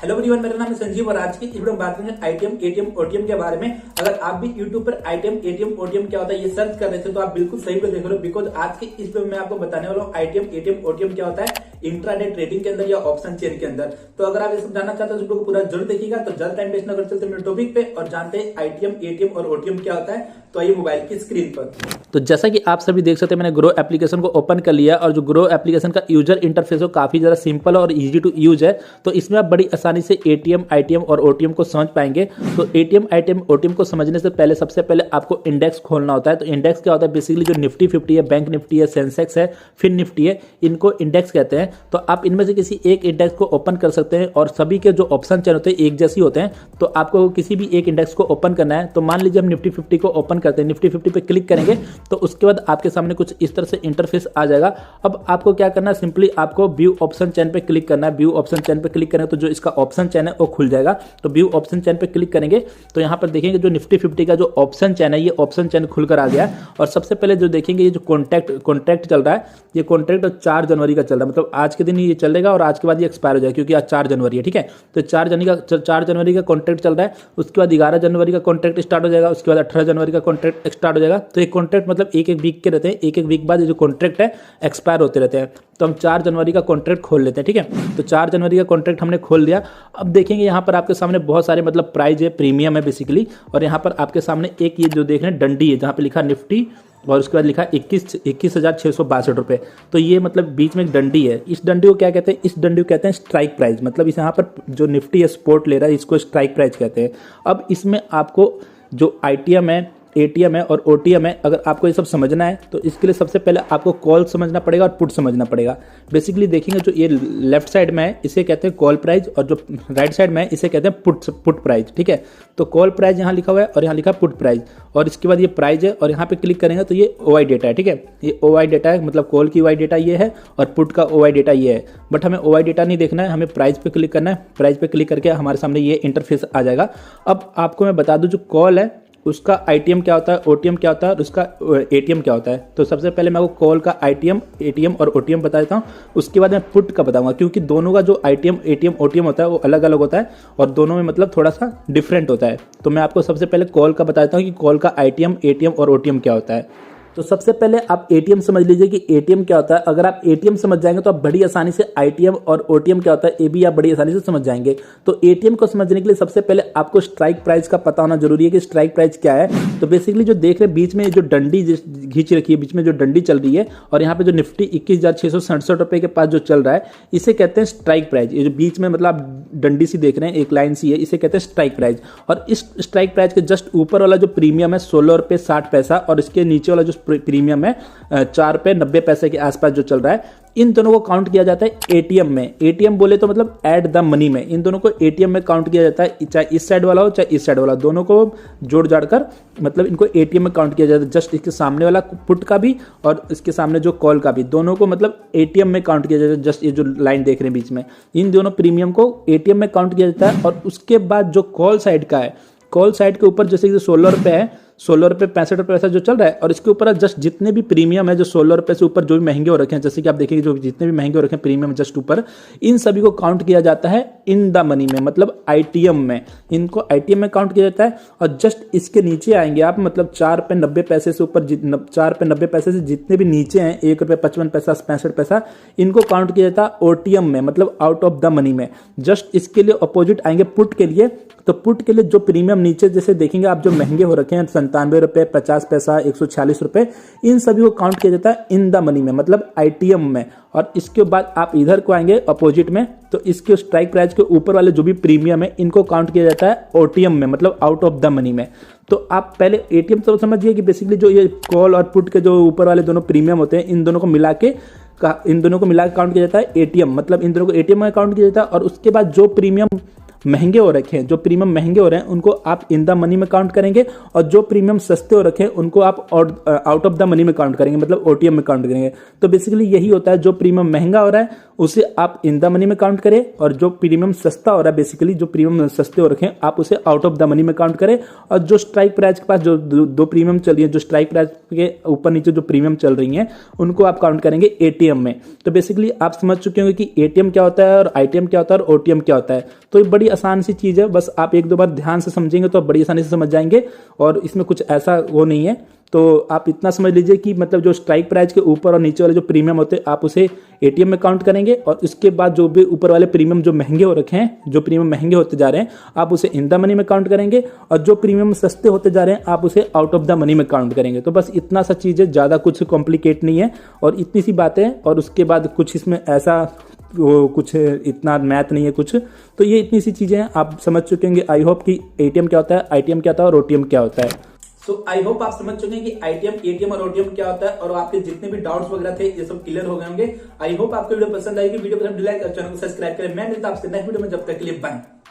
Hello everyone, मेरा नाम है संजीव और आज की इस वीडियो में बात करेंगे आईटीएम, एटीएम, ओटीएम के बारे में। अगर आप भी यूट्यूब पर आईटीएम, एटीएम, ओटीएम क्या होता है ये सर्च कर रहे थे तो आप बिल्कुल सही पे देख रहे हो, बिकॉज आज की इस वीडियो में आपको बताने वाला हूँ आईटीएम, एटीएम, ओटीएम क्या होता है इंट्राडे ट्रेडिंग के अंदर या ऑप्शन चेन के अंदर। तो अगर आप ये सब जानना चाहते हो तो वीडियो को पूरा जरूर देखिएगा। तो ज्यादा टाइम वेस्ट न कर चलते मेरे टॉपिक पे और जानते हैं आईटीएम, एटीएम और ओटीएम क्या होता है। तो आइए मोबाइल की स्क्रीन पर। तो जैसा कि आप सभी देख सकते हैं, मैंने ग्रो एप्लीकेशन को ओपन कर लिया और जो ग्रो एप्लीकेशन का यूजर इंटरफेस हो काफी ज़्यादा सिंपल और इजी टू यूज है। तो इसमें आप बड़ी आसानी से एटीएम, आईटीएम और ओटीएम को समझ पाएंगे। तो एटीएम, आईटीएम, ओटीएम को समझने से पहले सबसे पहले आपको इंडेक्स खोलना होता है। तो इंडेक्स क्या होता है? बेसिकली जो निफ्टी 50 है, बैंक निफ्टी है, सेंसेक्स है, फिन निफ्टी है, इनको इंडेक्स कहते हैं। तो आप इनमें से किसी एक इंडेक्स को ओपन कर सकते हैं और सभी के जो ऑप्शन चेन होते हैं एक जैसे होते हैं। तो आपको किसी भी एक इंडेक्स को ओपन करना है। तो मान लीजिए हम निफ्टी 50 को ओपन करते हैं, निफ्टी 50 पे क्लिक करेंगे तो उसके बाद आपके सामने कुछ इस तरह से इंटरफेस आ जाएगा। अब आपको क्या करना है? सिंपली आपको व्यू ऑप्शन चेन पे क्लिक करना है। व्यू ऑप्शन चेन पे क्लिक करेंगे तो जो इसका ऑप्शन चेन है वो खुल जाएगा। तो व्यू ऑप्शन चेन पे क्लिक करेंगे तो यहाँ पर देखेंगे जो निफ्टी 50 का जो ऑप्शन चेन है ये ऑप्शन चेन खुलकर आ गया है। और सबसे पहले जो देखेंगे ये जो कॉन्ट्रैक्ट चल रहा है, ये कॉन्ट्रैक्ट 4 जनवरी का चल रहा है। मतलब आज के दिन ये चलेगा और आज के बाद ये एक्सपायर हो जाएगा क्योंकि आज 4 जनवरी है। ठीक है, तो 4 जनवरी का कॉन्ट्रैक्ट चल रहा है। उसके बाद 11 जनवरी का कॉन्ट्रैक्ट स्टार्ट हो जाएगा। उसके बाद 18 जनवरी का कॉन्ट्रैक्ट स्टार्ट हो जाएगा। तो ये कॉन्ट्रैक्ट मतलब एक वीक के रहते हैं। एक वीक बाद ये जो कॉन्ट्रैक्ट है एक्सपायर होते रहते हैं। तो हम 4 जनवरी का कॉन्ट्रैक्ट खोल लेते हैं। ठीक है, तो 4 जनवरी का कॉन्ट्रैक्ट हमने खोल दिया। अब देखेंगे यहाँ पर आपके सामने बहुत सारे मतलब प्राइस है, प्रीमियम है बेसिकली। और यहाँ पर आपके सामने एक ये जो देख रहे हैं डंडी है जहाँ पे लिखा निफ्टी और उसके बाद लिखा 21,662 रुपये। तो ये मतलब बीच में एक डंडी है। इस डंडी को क्या कहते हैं? इस डंडी को कहते हैं स्ट्राइक प्राइस। मतलब इस यहाँ पर जो निफ्टी है सपोर्ट ले रहा है, इसको स्ट्राइक प्राइस कहते हैं। अब इसमें आपको जो आईटीएम है, एटीएम है और ओटीएम है, अगर आपको ये सब समझना है तो इसके लिए सबसे पहले आपको कॉल समझना पड़ेगा और पुट समझना पड़ेगा। बेसिकली देखेंगे जो ये लेफ्ट साइड में है इसे कहते हैं कॉल प्राइस और जो राइट साइड में है इसे कहते हैं पुट प्राइस। ठीक है, तो कॉल प्राइस यहाँ लिखा हुआ है और यहाँ लिखा है पुट प्राइस और इसके बाद ये प्राइस है और यहाँ पे क्लिक करेंगे तो ये ओआई डेटा है। ठीक है, ये ओआई डेटा है, मतलब कॉल की ओआई डेटा ये है और पुट का ओआई डेटा ये है। बट हमें ओआई डेटा नहीं देखना है, हमें प्राइस पे क्लिक करना है। प्राइस पे क्लिक करके हमारे सामने ये इंटरफेस आ जाएगा। अब आपको मैं बता दूं जो कॉल है उसका आईटीएम क्या होता है, ओटीएम क्या होता है और उसका एटीएम क्या होता है। तो सबसे पहले मैं आपको कॉल का आईटीएम, एटीएम और ओटीएम बता देता हूँ। उसके बाद मैं पुट का बताऊंगा क्योंकि दोनों का जो आईटीएम, एटीएम, ओटीएम होता है वो अलग अलग होता है और दोनों में मतलब थोड़ा सा डिफरेंट होता है। तो मैं आपको सबसे पहले कॉल का बता देता हूँ कि कॉल का आईटीएम, एटीएम और ओटीएम क्या होता है। तो सबसे पहले आप एटीएम समझ लीजिए कि एटीएम क्या होता है। अगर आप एटीएम समझ जाएंगे तो आप बड़ी आसानी से आईटीएम और ओटीएम क्या होता है ये भी आप बड़ी आसानी से समझ जाएंगे। तो एटीएम को समझने के लिए सबसे पहले आपको स्ट्राइक प्राइस का पता होना जरूरी है कि स्ट्राइक प्राइस क्या है। तो बेसिकली जो देख रहे हैं बीच में जो डंडी खींच रखी है, बीच में जो डंडी चल रही है और यहाँ पे जो निफ्टी 21,667 रुपये के पास जो चल रहा है इसे कहते हैं स्ट्राइक प्राइस। ये जो बीच में मतलब आप डंडी सी देख रहे हैं, एक लाइन सी है, इसे कहते हैं स्ट्राइक प्राइस। और इस स्ट्राइक प्राइस के जस्ट ऊपर वाला जो प्रीमियम है 16 रुपये 60 पैसा और इसके नीचे वाला जो प्रीमियम है 4 रुपये 90 पैसे के आसपास जो चल रहा है, इन दोनों को काउंट किया जाता है एटीएम में। एटीएम बोले तो मतलब एट द मनी में, इन दोनों को एटीएम में काउंट किया जाता है। चाहे इस साइड वाला हो चाहे इस साइड वाला, दोनों को जोड़ जाड़ कर मतलब इनको एटीएम में काउंट किया जाता है। जस्ट इसके सामने वाला पुट का भी और इसके सामने जो कॉल का भी, दोनों को मतलब एटीएम में काउंट किया जाता है। जस्ट ये जो लाइन देख रहे हैं बीच में, इन दोनों प्रीमियम को एटीएम में काउंट किया जाता है। और उसके बाद जो कॉल साइड का है, कॉल साइड के ऊपर जैसे कि 16 रुपये है, 16 रुपये 65 रुपये ऐसा जो चल रहा है और इसके ऊपर जस्ट जितने भी प्रीमियम है जो 16 रुपये से ऊपर जो भी महंगे हो रखे हैं, जैसे कि आप देखेंगे जो जितने भी महंगे हो रखे हैं प्रीमियम जस्ट ऊपर, इन सभी को काउंट किया जाता है इन द मनी में, मतलब आईटीएम में। इनको आईटीएम में काउंट किया जाता है। और जस्ट इसके नीचे आएंगे आप, मतलब 4 रुपये 90 पैसे से ऊपर, 4 रुपये 90 पैसे से जितने भी नीचे हैं 1 रुपये 55 पैसा 65 पैसा, इनको काउंट किया जाता है ओटीएम में, मतलब आउट ऑफ द मनी में। जस्ट इसके लिए अपोजिट आएंगे पुट के लिए। तो पुट के लिए जो प्रीमियम नीचे जैसे देखेंगे आप जो महंगे हो रखे हैं 97 रुपये 50 पैसा 146 रुपये, इन सभी को काउंट किया जाता है इन द मनी में, मतलब आईटीएम में। और इसके बाद आप इधर को आएंगे अपोजिट में, तो इसके स्ट्राइक प्राइस के ऊपर वाले जो भी प्रीमियम है इनको काउंट किया जाता है ओटीएम में, मतलब आउट ऑफ द मनी में। तो आप पहले एटीएम तो समझिए कि बेसिकली जो ये कॉल और पुट के जो ऊपर वाले दोनों प्रीमियम होते हैं इन दोनों को मिला के काउंट किया जाता है एटीएम, मतलब इन दोनों को एटीएम में काउंट किया जाता है। और उसके बाद जो प्रीमियम महंगे हो रखे हैं, जो प्रीमियम महंगे हो रहे हैं उनको आप इन द मनी में काउंट करेंगे और जो प्रीमियम सस्ते हो रखे हैं उनको आप आउट ऑफ द मनी में काउंट करेंगे, मतलब ओटीएम में काउंट करेंगे। तो बेसिकली यही होता है, जो प्रीमियम महंगा हो रहा है उसे आप इन द मनी में काउंट करें, और जो प्रीमियम सस्ता हो रहा है, बेसिकली जो प्रीमियम सस्ते हो रखे हैं, आप उसे आउट ऑफ द मनी में काउंट करें। और जो स्ट्राइक प्राइस के पास जो दो प्रीमियम चल रही है, जो स्ट्राइक प्राइस के ऊपर नीचे जो प्रीमियम चल रही हैं, उनको आप काउंट करेंगे एटीएम में। तो बेसिकली आप समझ चुके होंगे कि एटीएम क्या होता है और आईटीएम क्या होता है और ओटीएम क्या होता है। तो ये बड़ी आसान सी चीज है, बस आप एक दो बार ध्यान से समझेंगे तो आप बड़ी आसानी से समझ जाएंगे, और इसमें कुछ ऐसा वो नहीं है। तो आप इतना समझ लीजिए कि मतलब जो स्ट्राइक प्राइस के ऊपर और नीचे वाले जो प्रीमियम होते हैं, आप उसे एटीएम में काउंट करेंगे, और उसके बाद जो भी ऊपर वाले प्रीमियम जो महंगे हो रखे हैं, जो प्रीमियम महंगे होते जा रहे हैं, आप उसे इन द मनी में काउंट करेंगे, और जो प्रीमियम सस्ते होते जा रहे हैं, आप उसे आउट ऑफ द मनी में काउंट करेंगे। तो बस इतना सा चीज़ है, ज़्यादा कुछ कॉम्प्लिकेट नहीं है, और इतनी सी बातें हैं। और उसके बाद कुछ इसमें ऐसा वो कुछ इतना मैथ नहीं है कुछ। तो ये इतनी सी चीज़ें हैं, आप समझ चुके होंगे आई होप कि एटीएम क्या होता है, आईटीएम क्या होता है और ओटीएम क्या होता है। सो आई होप आप समझ चुके हैं कि आईटीएम, एटीएम और ओटीएम क्या होता है, और आपके जितने भी डाउट्स वगैरह थे ये सब क्लियर हो गए होंगे। आई होप आपको वीडियो पसंद आएगी। वीडियो पसंद लाइक और चैनल को सब्सक्राइब करें। मैं मिलता हूं आपसे नेक्स्ट वीडियो में, जब तक के लिए बाय।